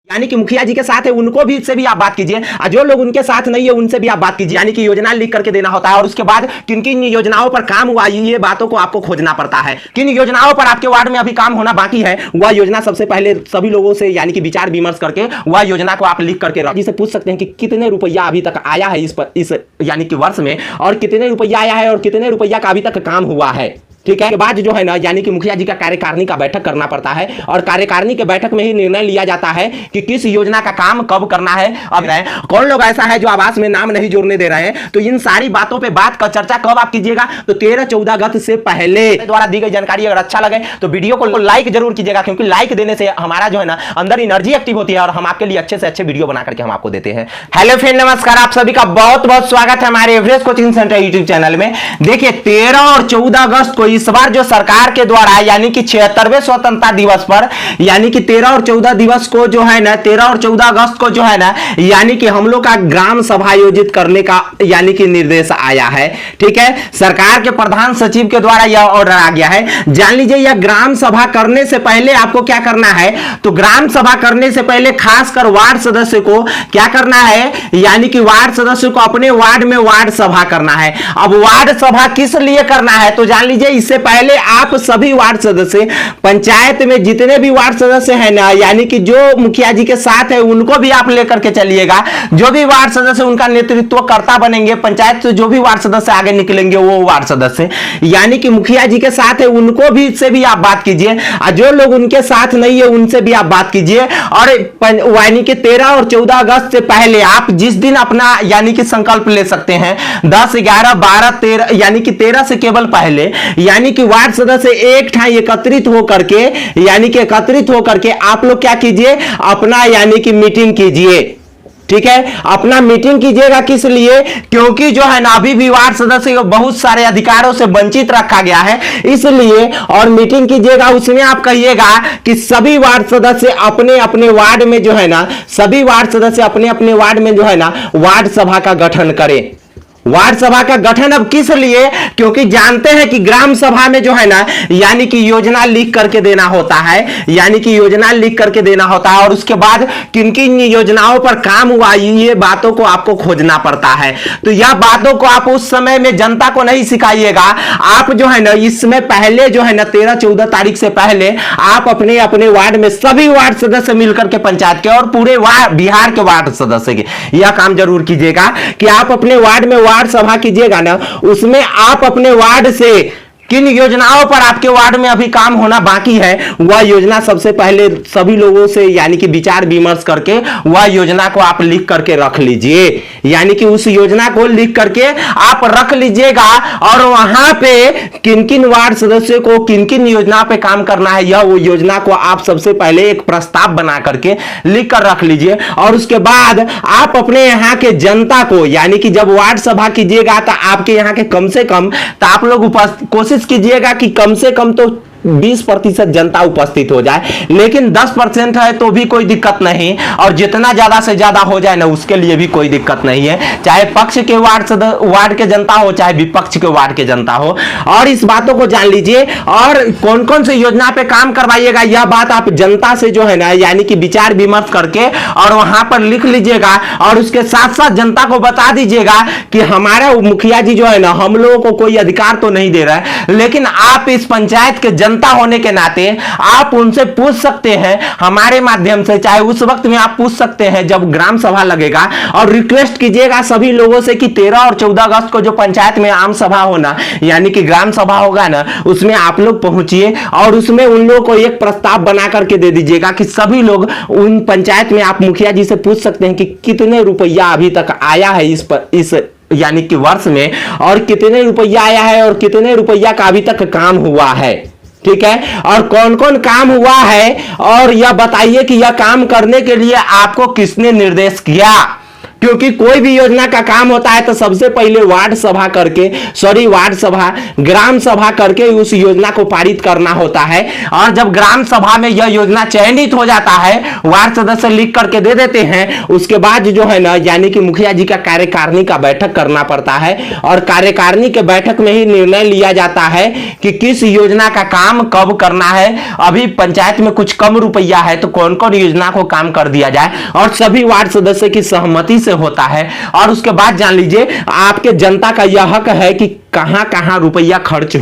यानी कि मुखिया जी के साथ है उनको भी से भी आप बात कीजिए, और जो लोग उनके साथ नहीं है उनसे भी आप बात कीजिए। यानी कि योजना लिख करके देना होता है और उसके बाद किन किन योजनाओं पर काम हुआ ये बातों को आपको खोजना पड़ता है। किन योजनाओं पर आपके वार्ड में अभी काम होना बाकी है वह योजना सबसे पहले सभी लोगों से यानी कि विचार विमर्श करके वह योजना को आप लिख करके जी से पूछ सकते हैं कि कितने रुपया अभी तक आया है इस यानी कि वर्ष में, और कितने रुपया आया है और कितने रुपया का अभी तक काम हुआ है। ठीक है, के बाद जो है ना यानी कि मुखिया जी का कार्यकारिणी का बैठक करना पड़ता है और कार्यकारिणी के बैठक में ही निर्णय लिया जाता है कि किस योजना का काम कब करना है। अब कौन लोग ऐसा है जो आवास में नाम नहीं जोड़ने दे रहे हैं, तो इन सारी बातों पे बात का चर्चा कब आप कीजिएगा, तो 13-14 अगस्त से पहले द्वारा दी गई जानकारी अगर अच्छा लगे तो वीडियो को लाइक जरूर कीजिएगा, क्योंकि लाइक देने से हमारा जो है ना अंदर एनर्जी एक्टिव होती है और हम आपके लिए अच्छे से अच्छे वीडियो बना करके हम आपको देते हैं। हेलो फ्रेंड, नमस्कार, आप सभी का बहुत बहुत स्वागत है हमारे Everest coaching centre YouTube channel में। देखिए 13 और 14 अगस्त को इस बार जो सरकार के द्वारा यानी कि 76वें स्वतंत्रता दिवस पर यानी कि 13 और 14 दिवस को जो है ना 13 और 14 अगस्त को जो है ना यानी कि हम लोग का ग्राम सभा आयोजित करने का यानी कि निर्देश आया है। ठीक है, सरकार के प्रधान सचिव के द्वारा यह ऑर्डर आ गया है। जान लीजिए यह ग्राम सभा करने से पहले आपको क्या करना है, तो ग्राम सभा करने से पहले खासकर वार्ड सदस्य को क्या करना है, यानी कि वार्ड सदस्य को अपने वार्ड में वार्ड सभा करना है। अब वार्ड सभा किस लिए करना है, तो जान लीजिए इससे पहले आप सभी वार्ड सदस्य पंचायत में जितने भी वार्ड सदस्य हैं ना यानी कि जो मुखिया जी के साथ है उनको भी आप लेकर के चलिएगा। जो भी वार्ड सदस्य उनका नेतृत्व करता बनेंगे, पंचायत से जो भी वार्ड सदस्य आगे निकलेंगे वो वार्ड सदस्य यानी कि मुखिया जी के साथ है उनको भी से भी आप बात कीजिए, और जो लोग उनके साथ नहीं है उनसे भी आप बात कीजिए। और यानी कि 13 और 14 अगस्त से पहले आप जिस दिन अपना यानी कि संकल्प ले सकते हैं 10, 11, 12, 13 यानी कि 13 से केवल पहले यानी कि वार्ड सदस्य एक ठाई एकत्रित होकर के यानी कि एकत्रित होकर के आप लोग क्या कीजिए, अपना यानी कि मीटिंग कीजिए। ठीक है, अपना मीटिंग कीजिएगा किस लिए, क्योंकि जो है ना अभी भी वार्ड सदस्य को बहुत सारे अधिकारों से वंचित रखा गया है इसलिए। और मीटिंग कीजिएगा उसमें आप कहिएगा कि सभी वार्ड सदस्य अपने अपने वार्ड में जो है ना सभी वार्ड सदस्य अपने अपने वार्ड में जो है ना वार्ड सभा का गठन करें। वार्ड सभा का गठन अब किस लिए, क्योंकि जानते हैं कि ग्राम सभा में जो है ना यानी कि योजना लिख करके देना होता है, यानी कि योजना लिख करके देना होता है और उसके बाद किन किन योजनाओं पर काम हुआ ये बातों को आपको खोजना पड़ता है। तो यह बातों को आप उस समय में जनता को नहीं सिखाइएगा, आप जो है ना इसमें पहले जो है ना 13-14 तारीख से पहले आप अपने अपने वार्ड में सभी वार्ड सदस्य मिलकर के पंचायत के और पूरे बिहार के वार्ड सदस्य के यह काम जरूर कीजिएगा कि आप अपने वार्ड में वार्ड सभा कीजिएगा ना, उसमें आप अपने वार्ड से किन योजनाओं पर आपके वार्ड में अभी काम होना बाकी है वह योजना सबसे पहले सभी लोगों से यानी कि विचार विमर्श करके वह योजना को आप लिख करके रख लीजिए। यानी कि उस योजना को लिख करके आप रख लीजिएगा और वहां पे किन किन वार्ड सदस्यों को किन किन योजना पे काम करना है यह वो योजना को आप सबसे पहले एक प्रस्ताव बना करके लिख कर रख लीजिए। और उसके बाद आप अपने यहाँ के जनता को यानी कि जब वार्ड सभा कीजिएगा तो आपके यहाँ के कम से कम तो आप लोग कोशिश कीजिएगा कि कम से कम तो 20% जनता उपस्थित हो जाए, लेकिन 10% है तो भी कोई दिक्कत नहीं, और जितना ज्यादा से ज्यादा हो जाए ना उसके लिए भी कोई दिक्कत नहीं है, चाहे पक्ष के वार्ड के जनता हो चाहे विपक्ष के वार्ड के जनता हो। और इस बातों को जान लीजिए और कौन कौन सी योजना पे काम करवाइएगा यह बात आप जनता से जो है ना यानी कि विचार विमर्श करके और वहां पर लिख लीजिएगा। और उसके साथ साथ जनता को बता दीजिएगा कि हमारा मुखिया जी जो है ना हम लोगों को कोई अधिकार तो नहीं दे रहा है, लेकिन आप इस पंचायत के जनता होने के नाते आप उनसे पूछ सकते हैं हमारे माध्यम से, चाहे उस वक्त में आप पूछ सकते हैं जब ग्राम सभा लगेगा, और रिक्वेस्ट कीजिएगा सभी लोगों से कि 13 और 14 अगस्त को जो पंचायत में आम सभा होना यानी कि ग्राम सभा होगा ना उसमें आप लोग पहुंचिए और उसमें उन लोगों को एक प्रस्ताव बना करके दे दीजिएगा कि सभी लोग उन पंचायत में आप मुखिया जी से पूछ सकते हैं कि कितने रुपया अभी तक आया है इस यानी कि वर्ष में, और कितने रुपया आया है और कितने रुपया का अभी तक काम हुआ है। ठीक है, और कौन कौन काम हुआ है और यह बताइए कि यह काम करने के लिए आपको किसने निर्देश किया। क्योंकि कोई भी योजना का काम होता है तो सबसे पहले वार्ड सभा ग्राम सभा करके उस योजना को पारित करना होता है। और जब ग्राम सभा में यह योजना चयनित हो जाता है, वार्ड सदस्य लिख करके दे देते हैं, उसके बाद जो है ना यानी कि मुखिया जी का कार्यकारिणी का बैठक करना पड़ता है और कार्यकारिणी के बैठक में ही निर्णय लिया जाता है कि किस योजना का काम कब करना है। अभी पंचायत में कुछ कम रुपया है तो कौन कौन योजना को काम कर दिया जाए, और सभी वार्ड सदस्य की सहमति से होता है। और उसके बाद जान लीजिए आपके जनता का यह हक है कि कहां कहां रुपया खर्च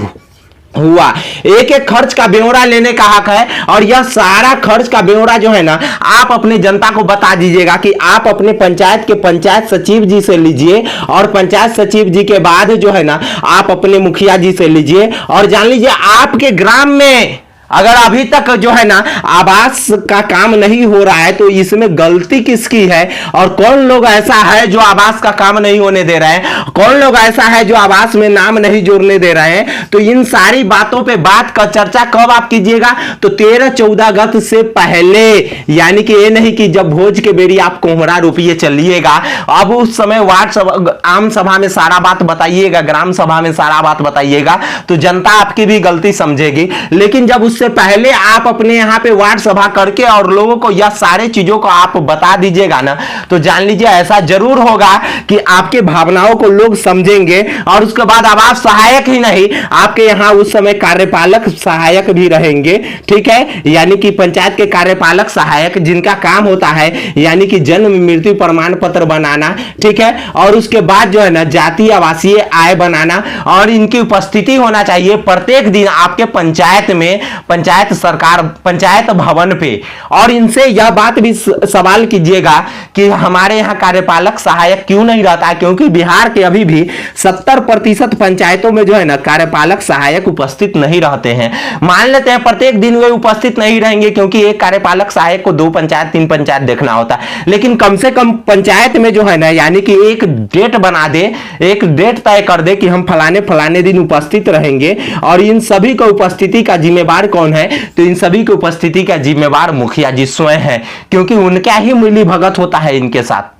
हुआ, एक एक खर्च का ब्यौरा लेने का हक है। और यह सारा खर्च का ब्यौरा जो है ना आप अपने जनता को बता दीजिएगा कि आप अपने पंचायत के पंचायत सचिव जी से लीजिए, और पंचायत सचिव जी के बाद जो है ना आप अपने मुखिया जी से लीजिए। और जान लीजिए आपके ग्राम में अगर अभी तक जो है ना आवास का काम नहीं हो रहा है तो इसमें गलती किसकी है, और कौन लोग ऐसा है जो आवास का काम नहीं होने दे रहे हैं, कौन लोग ऐसा है जो आवास में नाम नहीं जोड़ने दे रहे हैं। तो इन सारी बातों पे बात का चर्चा कब आप कीजिएगा, तो 13-14 अगस्त से पहले, यानी कि ये नहीं कि जब भोज के बेरी आप कोहरा रुपये चलिएगा। अब उस समय वार्ड सभा आम सभा में सारा बात बताइएगा, ग्राम सभा में सारा बात बताइएगा, तो जनता आपकी भी गलती समझेगी। लेकिन जब उससे पहले आप अपने यहां पे वार्ड सभा करके और लोगों को यह सारे चीजों को आप बता दीजिएगा ना, तो जान लीजिए ऐसा जरूर होगा कि आपके भावनाओं को लोग समझेंगे। और उसके बाद आवास सहायक ही नहीं, आपके यहां उस समय कार्यपालक सहायक भी रहेंगे, ठीक है, यानी कि पंचायत के कार्यपालक सहायक जिनका काम होता है यानी कि जन्म मृत्यु प्रमाण पत्र बनाना, ठीक है, और उसके बाद जो है ना जातीय आवासीय आय बनाना, और इनकी उपस्थिति होना चाहिए प्रत्येक दिन आपके पंचायत में, पंचायत भवन पे। और इनसे यह बात भी सवाल कीजिएगा कि हमारे यहां कार्यपालक सहायक क्यों नहीं रहता है, क्योंकि बिहार के अभी भी 70% पंचायतों में जो है ना कार्यपालक सहायक उपस्थित नहीं रहते हैं। मान लेते हैं प्रत्येक दिन वे उपस्थित नहीं रहेंगे क्योंकि एक कार्यपालक सहायक को 2 पंचायत 3 पंचायत देखना होता है, लेकिन कम से कम पंचायत में जो है ना यानी कि एक डेट बना दे, एक डेट तय कर दे कि हम फलाने दिन उपस्थित रहेंगे। और इन सभी को उपस्थिति का जिम्मेवार कौन है, तो इन सभी की उपस्थिति का जिम्मेवार मुखिया जी स्वयं है, क्योंकि उनका ही मिली भगत होता है इनके साथ।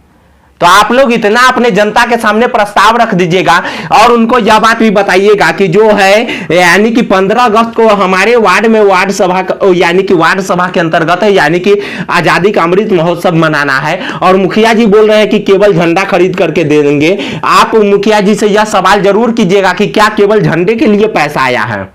तो आप लोग इतना अपने जनता के सामने प्रस्ताव रख दीजिएगा और उनको यह बात भी बताइएगा कि जो है यानी कि 15 अगस्त को हमारे वार्ड में वार्ड सभा यानी कि वार्ड सभा के अंतर्गत है, यानी कि आजादी का अमृत महोत्सव मनाना है। और मुखिया जी बोल रहे हैं कि केवल झंडा खरीद करके दे देंगे। आप मुखिया जी से यह सवाल जरूर कीजिएगा कि क्या केवल झंडे के लिए पैसा आया है,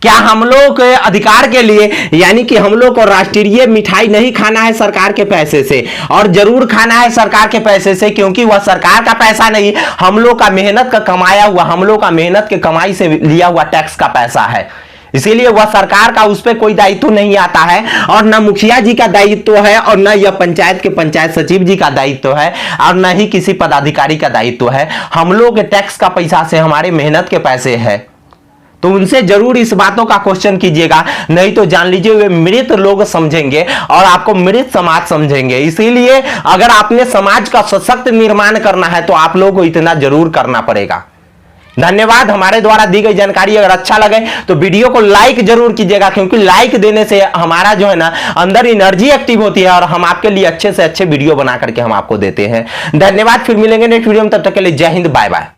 क्या हम लोग के अधिकार के लिए, यानी कि हम लोग को राष्ट्रीय मिठाई नहीं खाना है सरकार के पैसे से, और जरूर खाना है सरकार के पैसे से, क्योंकि वह सरकार का पैसा नहीं, हम लोग का मेहनत का कमाया हुआ, हम लोग का मेहनत के कमाई से लिया हुआ टैक्स का पैसा है। इसीलिए वह सरकार का उस पर कोई दायित्व नहीं आता है, और न मुखिया जी का दायित्व है, और न यह पंचायत के पंचायत सचिव जी का दायित्व है, और न ही किसी पदाधिकारी का दायित्व है। हम लोग के टैक्स का पैसा से, हमारे मेहनत के पैसे है। तो उनसे जरूर इस बातों का क्वेश्चन कीजिएगा, नहीं तो जान लीजिए वे मृत लोग समझेंगे और आपको मृत समाज समझेंगे। इसीलिए अगर आपने समाज का सशक्त निर्माण करना है तो आप लोगों को इतना जरूर करना पड़ेगा। धन्यवाद। हमारे द्वारा दी गई जानकारी अगर अच्छा लगे तो वीडियो को लाइक जरूर कीजिएगा, क्योंकि लाइक देने से हमारा जो है ना अंदर एनर्जी एक्टिव होती है और हम आपके लिए अच्छे से अच्छे वीडियो बना करके हम आपको देते हैं। धन्यवाद। फिर मिलेंगे नेक्स्ट वीडियो में, तब तक के लिए जय हिंद, बाय बाय।